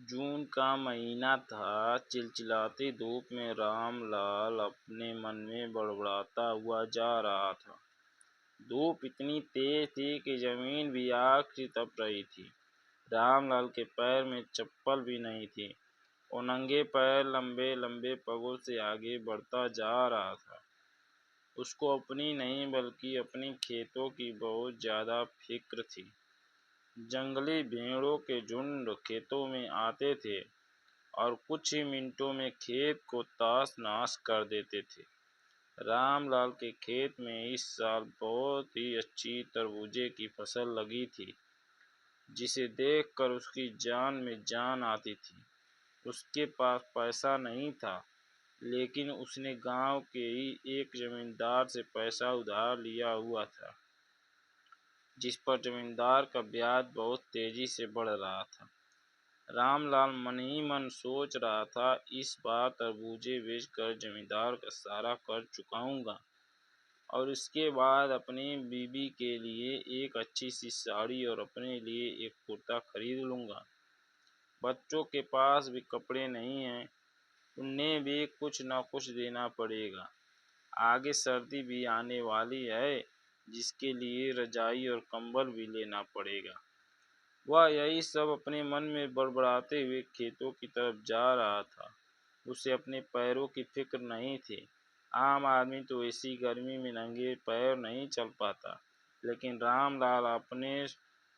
जून का महीना था। चिलचिलाती धूप में रामलाल अपने मन में बड़बड़ाता हुआ जा रहा था। धूप इतनी तेज थी कि जमीन भी आग से तप रही थी। रामलाल के पैर में चप्पल भी नहीं थी। वो नंगे पैर लंबे लंबे पगों से आगे बढ़ता जा रहा था। उसको अपनी नहीं बल्कि अपने खेतों की बहुत ज्यादा फिक्र थी। जंगली भेड़ों के झुंड खेतों में आते थे और कुछ ही मिनटों में खेत को तहस नहस कर देते थे। रामलाल के खेत में इस साल बहुत ही अच्छी तरबूजे की फसल लगी थी, जिसे देखकर उसकी जान में जान आती थी। उसके पास पैसा नहीं था, लेकिन उसने गांव के ही एक जमींदार से पैसा उधार लिया हुआ था, जिस पर जमींदार का ब्याज बहुत तेजी से बढ़ रहा था। रामलाल मन ही मन सोच रहा था, इस बार तरबूजे बेचकर जमींदार का सारा कर्ज चुकाऊंगा और इसके बाद अपनी बीबी के लिए एक अच्छी सी साड़ी और अपने लिए एक कुर्ता खरीद लूंगा। बच्चों के पास भी कपड़े नहीं हैं, उन्हें भी कुछ न कुछ देना पड़ेगा। आगे सर्दी भी आने वाली है, जिसके लिए रजाई और कंबल भी लेना पड़ेगा। वह यही सब अपने मन में बड़बड़ाते हुए खेतों की तरफ जा रहा था। उसे अपने पैरों की फिक्र नहीं थी। आम आदमी तो ऐसी गर्मी में नंगे पैर नहीं चल पाता, लेकिन रामलाल अपने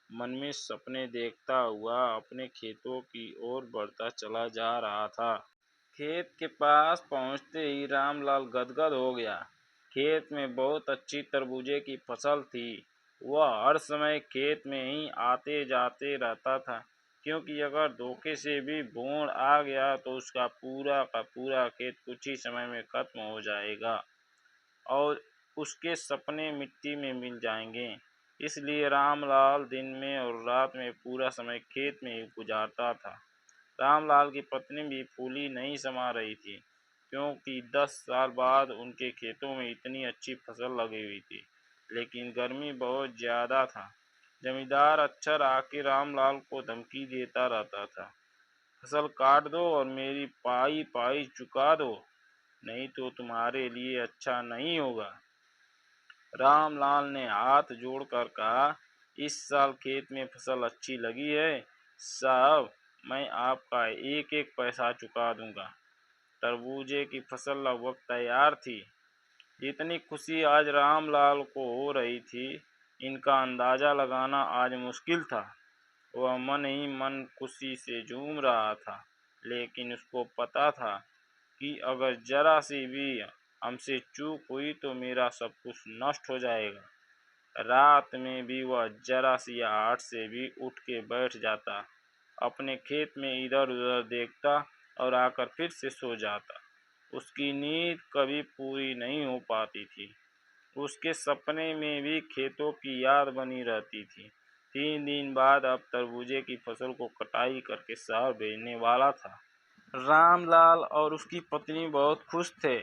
मन में सपने देखता हुआ अपने खेतों की ओर बढ़ता चला जा रहा था। खेत के पास पहुंचते ही रामलाल गदगद हो गया। खेत में बहुत अच्छी तरबूजे की फसल थी। वह हर समय खेत में ही आते जाते रहता था, क्योंकि अगर धोखे से भी भूण आ गया तो उसका पूरा का पूरा खेत कुछ ही समय में खत्म हो जाएगा और उसके सपने मिट्टी में मिल जाएंगे। इसलिए रामलाल दिन में और रात में पूरा समय खेत में ही गुजारता था। रामलाल की पत्नी भी फूली नहीं समा रही थी, क्योंकि 10 साल बाद उनके खेतों में इतनी अच्छी फसल लगी हुई थी, लेकिन गर्मी बहुत ज्यादा था। जमींदार अक्सर आके रामलाल को धमकी देता रहता था, फसल काट दो और मेरी पाई पाई चुका दो, नहीं तो तुम्हारे लिए अच्छा नहीं होगा। रामलाल ने हाथ जोड़कर कहा, इस साल खेत में फसल अच्छी लगी है साहब, मैं आपका एक एक पैसा चुका दूंगा। तरबूजे की फसल लगभग तैयार थी। इतनी खुशी आज रामलाल को हो रही थी, इनका अंदाजा लगाना आज मुश्किल था। वह मन ही मन खुशी से झूम रहा था, लेकिन उसको पता था कि अगर जरा सी भी हमसे चूक हुई तो मेरा सब कुछ नष्ट हो जाएगा। रात में भी वह जरा सी आहट से भी उठ के बैठ जाता, अपने खेत में इधर उधर देखता और आकर फिर से सो जाता। उसकी नींद कभी पूरी नहीं हो पाती थी। उसके सपने में भी खेतों की याद बनी रहती थी। 3 दिन बाद अब तरबूजे की फसल को कटाई करके शहर भेजने वाला था। रामलाल और उसकी पत्नी बहुत खुश थे।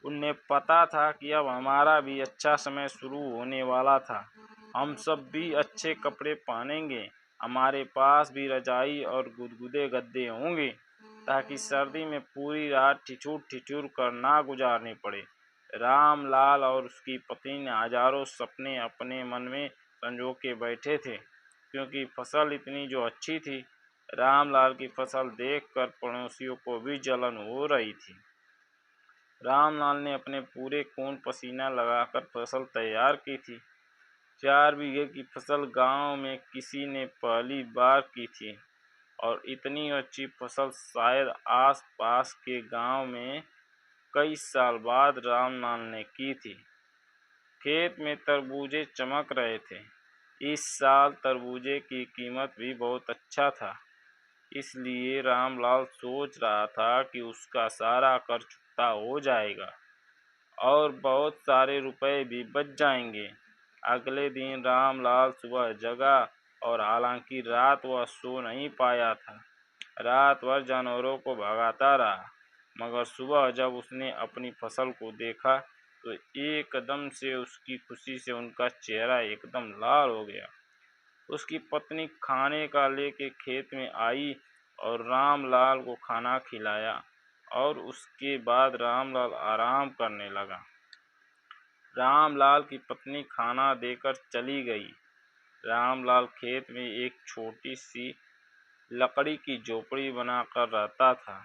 उन्हें पता था कि अब हमारा भी अच्छा समय शुरू होने वाला था। हम सब भी अच्छे कपड़े पहनेंगे, हमारे पास भी रजाई और गुदगुदे गद्दे होंगे, ताकि सर्दी में पूरी रात ठिठुर ठिठुर कर ना गुजारनी पड़े। रामलाल और उसकी पत्नी ने हजारों सपने अपने मन में संजो के बैठे थे, क्योंकि फसल इतनी जो अच्छी थी। रामलाल की फसल देखकर पड़ोसियों को भी जलन हो रही थी। रामलाल ने अपने पूरे खून पसीना लगाकर फसल तैयार की थी। 4 बीघे की फसल गांव में किसी ने पहली बार की थी और इतनी अच्छी फसल शायद आस पास के गांव में कई साल बाद रामलाल ने की थी। खेत में तरबूजे चमक रहे थे। इस साल तरबूजे की कीमत भी बहुत अच्छा था, इसलिए रामलाल सोच रहा था कि उसका सारा कर्ज चुकता हो जाएगा और बहुत सारे रुपए भी बच जाएंगे। अगले दिन रामलाल सुबह जगा और हालांकि रात वह सो नहीं पाया था, रात भर जानवरों को भगाता रहा, मगर सुबह जब उसने अपनी फसल को देखा तो एकदम से उसकी खुशी से उनका चेहरा एकदम लाल हो गया। उसकी पत्नी खाने का लेके खेत में आई और रामलाल को खाना खिलाया और उसके बाद रामलाल आराम करने लगा। रामलाल की पत्नी खाना देकर चली गई। रामलाल खेत में एक छोटी सी लकड़ी की झोपड़ी बनाकर रहता था।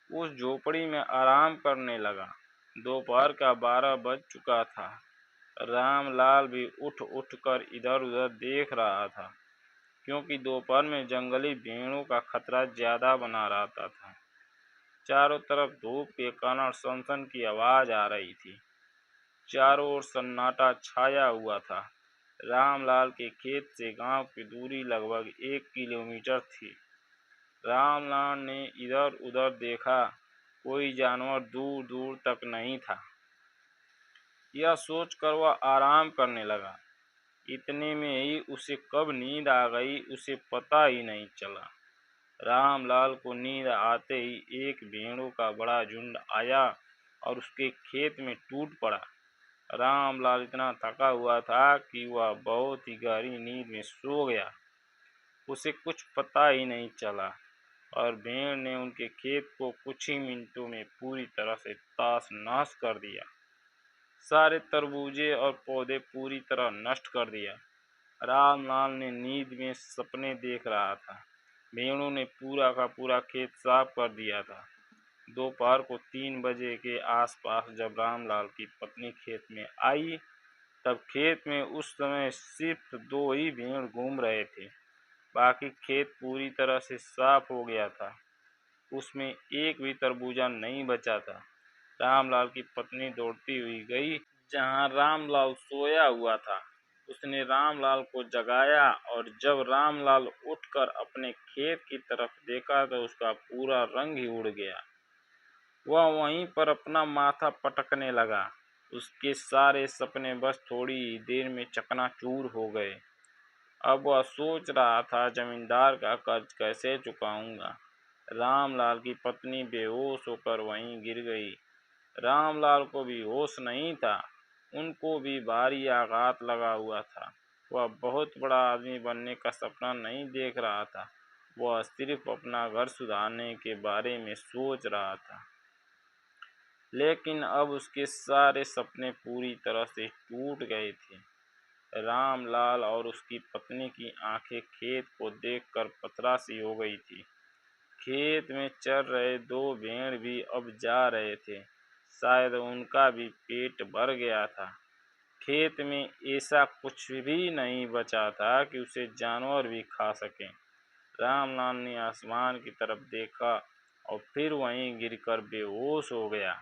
उस झोपड़ी में आराम करने लगा। दोपहर का 12 बज चुका था। रामलाल भी उठ कर इधर उधर देख रहा था, क्योंकि दोपहर में जंगली भेड़ों का खतरा ज्यादा बना रहता था। चारों तरफ धूप के कारण सनसन की आवाज आ रही थी। चारों ओर सन्नाटा छाया हुआ था। रामलाल के खेत से गांव की दूरी लगभग 1 किलोमीटर थी। रामलाल ने इधर उधर देखा, कोई जानवर दूर दूर तक नहीं था। यह सोचकर वह आराम करने लगा। इतने में ही उसे कब नींद आ गई उसे पता ही नहीं चला। रामलाल को नींद आते ही एक भेड़ों का बड़ा झुंड आया और उसके खेत में टूट पड़ा। रामलाल इतना थका हुआ था कि वह बहुत ही गहरी नींद में सो गया। उसे कुछ पता ही नहीं चला और भेड़ ने उनके खेत को कुछ ही मिनटों में पूरी तरह से ताश नहश कर दिया। सारे तरबूजे और पौधे पूरी तरह नष्ट कर दिया। रामलाल ने नींद में सपने देख रहा था। भेड़ों ने पूरा का पूरा खेत साफ कर दिया था। दोपहर को 3 बजे के आसपास जब रामलाल की पत्नी खेत में आई, तब खेत में उस समय सिर्फ 2 ही भेड़ घूम रहे थे। बाकी खेत पूरी तरह से साफ हो गया था। उसमें एक भी तरबूजा नहीं बचा था। रामलाल की पत्नी दौड़ती हुई गई जहां रामलाल सोया हुआ था। उसने रामलाल को जगाया और जब रामलाल उठकर अपने खेत की तरफ देखा तो उसका पूरा रंग ही उड़ गया। वह वहीं पर अपना माथा पटकने लगा। उसके सारे सपने बस थोड़ी ही देर में चकनाचूर हो गए। अब वह सोच रहा था, जमींदार का कर्ज कैसे चुकाऊंगा। रामलाल की पत्नी बेहोश होकर वहीं गिर गई। रामलाल को भी होश नहीं था। उनको भी भारी आघात लगा हुआ था। वह बहुत बड़ा आदमी बनने का सपना नहीं देख रहा था। वह सिर्फ अपना घर सुधारने के बारे में सोच रहा था। लेकिन अब उसके सारे सपने पूरी तरह से टूट गए थे। रामलाल और उसकी पत्नी की आंखें खेत को देखकर पथरासी हो गई थी। खेत में चर रहे 2 भेड़ भी अब जा रहे थे। शायद उनका भी पेट भर गया था। खेत में ऐसा कुछ भी नहीं बचा था कि उसे जानवर भी खा सकें। रामलाल ने आसमान की तरफ देखा और फिर वहीं गिरकर बेहोश हो गया।